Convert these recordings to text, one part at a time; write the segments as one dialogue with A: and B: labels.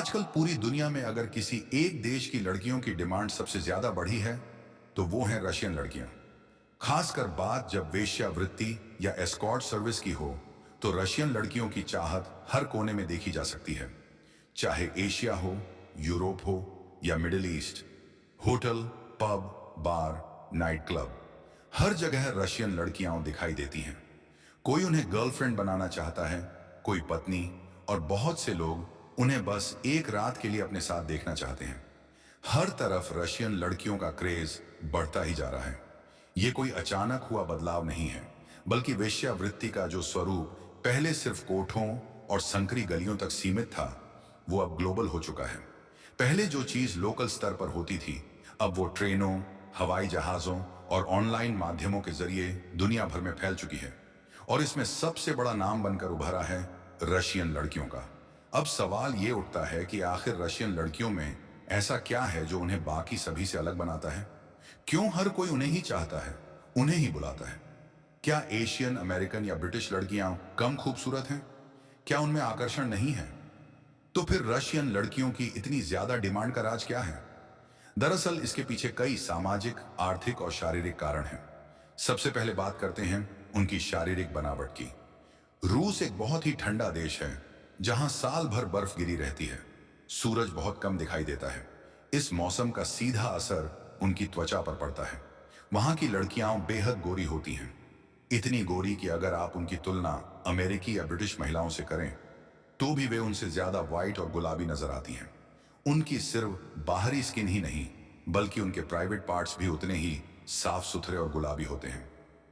A: आजकल पूरी दुनिया में अगर किसी एक देश की लड़कियों की डिमांड सबसे ज्यादा बढ़ी है तो वो है रशियन लड़कियां। खासकर बात जब वेश्यावृत्ति या एस्कॉर्ट सर्विस की हो तो रशियन लड़कियों की चाहत हर कोने में देखी जा सकती है। चाहे एशिया हो, यूरोप हो या मिडिल ईस्ट, होटल, पब, बार, नाइट क्लब, हर जगह रशियन लड़कियां दिखाई देती हैं। कोई उन्हें गर्लफ्रेंड बनाना चाहता है, कोई पत्नी, और बहुत से लोग उन्हें बस एक रात के लिए अपने साथ देखना चाहते हैं। हर तरफ रशियन लड़कियों का क्रेज बढ़ता ही जा रहा है। ये कोई अचानक हुआ बदलाव नहीं है, बल्कि वेश्यावृत्ति का जो स्वरूप पहले सिर्फ कोठों और संकरी गलियों तक सीमित था, वो अब ग्लोबल हो चुका है। पहले जो चीज लोकल स्तर पर होती थी, अब वो ट्रेनों, हवाई जहाजों और ऑनलाइन माध्यमों के जरिए दुनिया भर में फैल चुकी है। और इसमें सबसे बड़ा नाम बनकर उभरा है रशियन लड़कियों का। अब सवाल ये उठता है कि आखिर रशियन लड़कियों में ऐसा क्या है जो उन्हें बाकी सभी से अलग बनाता है? क्यों हर कोई उन्हें ही चाहता है, उन्हें ही बुलाता है? क्या एशियन, अमेरिकन या ब्रिटिश लड़कियां कम खूबसूरत हैं? क्या उनमें आकर्षण नहीं है? तो फिर रशियन लड़कियों की इतनी ज्यादा डिमांड का राज क्या है? दरअसल इसके पीछे कई सामाजिक, आर्थिक और शारीरिक कारण हैं। सबसे पहले बात करते हैं उनकी शारीरिक बनावट की। रूस एक बहुत ही ठंडा देश है, जहां साल भर बर्फ गिरी रहती है। सूरज बहुत कम दिखाई देता है। इस मौसम का सीधा असर उनकी त्वचा पर पड़ता है। वहां की लड़कियां बेहद गोरी होती हैं, इतनी गोरी कि अगर आप उनकी तुलना अमेरिकी या ब्रिटिश महिलाओं से करें तो भी वे उनसे ज्यादा व्हाइट और गुलाबी नजर आती हैं। उनकी सिर्फ बाहरी स्किन ही नहीं, बल्कि उनके प्राइवेट पार्ट्स भी उतने ही साफ सुथरे और गुलाबी होते हैं।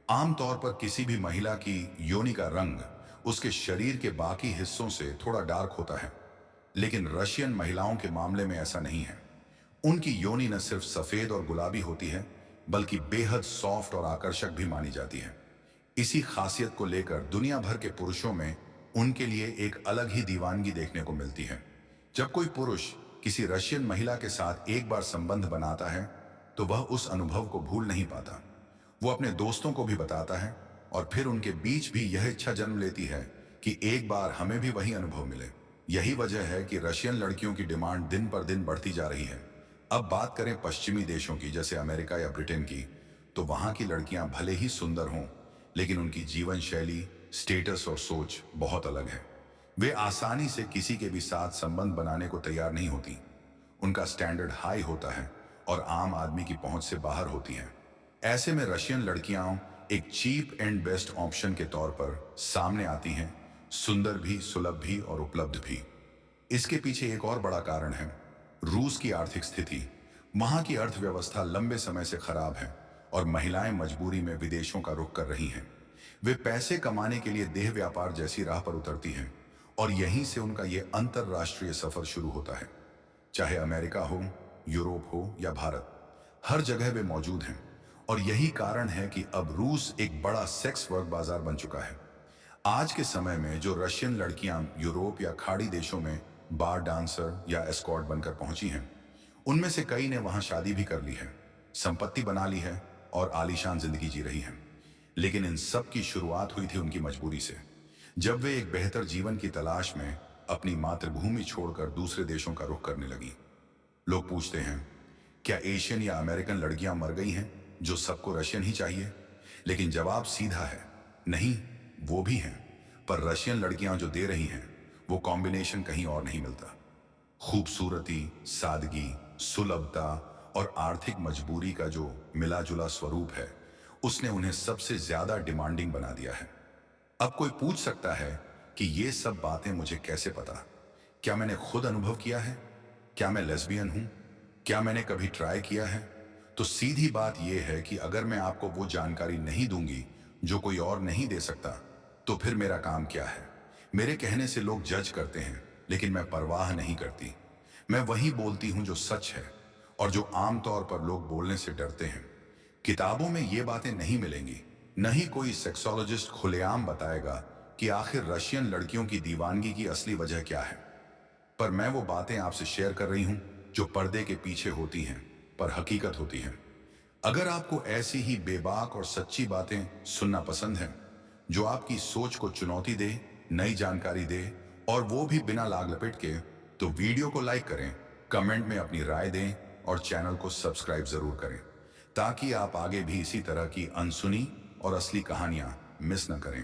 A: आमतौर पर किसी भी महिला की योनि का रंग उसके शरीर के बाकी हिस्सों से थोड़ा डार्क होता है, लेकिन रशियन महिलाओं के मामले में ऐसा नहीं है। उनकी योनि न सिर्फ सफेद और गुलाबी होती है, बल्कि बेहद सॉफ्ट और आकर्षक भी मानी जाती है। इसी खासियत को लेकर दुनिया भर के पुरुषों में उनके लिए एक अलग ही दीवानगी देखने को मिलती है। जब कोई पुरुष किसी रशियन महिला के साथ एक बार संबंध बनाता है तो वह उस अनुभव को भूल नहीं पाता। वो अपने दोस्तों को भी बताता है और फिर उनके बीच भी यह इच्छा जन्म लेती है कि एक बार हमें भी वही अनुभव मिले। यही वजह है कि रशियन लड़कियों की डिमांड दिन पर दिन बढ़ती जा रही है। अब बात करें पश्चिमी देशों की, जैसे अमेरिका या ब्रिटेन की, तो वहां की लड़कियां भले ही सुंदर हों, लेकिन उनकी जीवन शैली, स्टेटस और सोच बहुत अलग है। वे आसानी से किसी के भी साथ संबंध बनाने को तैयार नहीं होती। उनका स्टैंडर्ड हाई होता है और आम आदमी की पहुंच से बाहर होती हैं। ऐसे में रशियन लड़कियां एक चीप एंड बेस्ट ऑप्शन के तौर पर सामने आती हैं, सुंदर भी, सुलभ भी और उपलब्ध भी। इसके पीछे एक और बड़ा कारण है रूस की आर्थिक स्थिति। वहां की अर्थव्यवस्था लंबे समय से खराब है और महिलाएं मजबूरी में विदेशों का रुख कर रही हैं। वे पैसे कमाने के लिए देह व्यापार जैसी राह पर उतरती हैं और यहीं से उनका यह अंतरराष्ट्रीय सफर शुरू होता है। चाहे अमेरिका हो, यूरोप हो या भारत, हर जगह वे मौजूद हैं। और यही कारण है कि अब रूस एक बड़ा सेक्स वर्क बाजार बन चुका है। आज के समय में जो रशियन लड़कियां यूरोप या खाड़ी देशों में बार डांसर या एस्कॉर्ट बनकर पहुंची हैं, उनमें से कई ने वहां शादी भी कर ली है, संपत्ति बना ली है और आलीशान जिंदगी जी रही हैं। लेकिन इन सब की शुरुआत हुई थी उनकी मजबूरी से। जब वे एक बेहतर जीवन की तलाश में अपनी मातृभूमि छोड़कर दूसरे देशों का रुख करने लगी। लोग पूछते हैं, क्या एशियन या अमेरिकन लड़कियां मर गई हैं जो सबको रशियन ही चाहिए? लेकिन जवाब सीधा है, नहीं, वो भी हैं, पर रशियन लड़कियां जो दे रही हैं वो कॉम्बिनेशन कहीं और नहीं मिलता। खूबसूरती, सादगी, सुलभता और आर्थिक मजबूरी का जो मिला जुला स्वरूप है, उसने उन्हें सबसे ज्यादा डिमांडिंग बना दिया है। अब कोई पूछ सकता है कि ये सब बातें मुझे कैसे पता? क्या मैंने खुद अनुभव किया है? क्या मैं लेस्बियन हूं? क्या मैंने कभी ट्राई किया है? तो सीधी बात यह है कि अगर मैं आपको वो जानकारी नहीं दूंगी जो कोई और नहीं दे सकता, तो फिर मेरा काम क्या है? मेरे कहने से लोग जज करते हैं, लेकिन मैं परवाह नहीं करती। मैं वही बोलती हूं जो सच है और जो आमतौर पर लोग बोलने से डरते हैं। किताबों में ये बातें नहीं मिलेंगी, न ही कोई सेक्सोलॉजिस्ट खुलेआम बताएगा कि आखिर रशियन लड़कियों की दीवानगी की असली वजह क्या है। पर मैं वो बातें आपसे शेयर कर रही हूं जो पर्दे के पीछे होती हैं, पर हकीकत होती हैं। अगर आपको ऐसी ही बेबाक और सच्ची बातें सुनना पसंद है, जो आपकी सोच को चुनौती दे, नई जानकारी दे, और वो भी बिना लाग लपेट के, तो वीडियो को लाइक करें, कमेंट में अपनी राय दें और चैनल को सब्सक्राइब जरूर करें ताकि आप आगे भी इसी तरह की अनसुनी और असली कहानियां मिस न करें।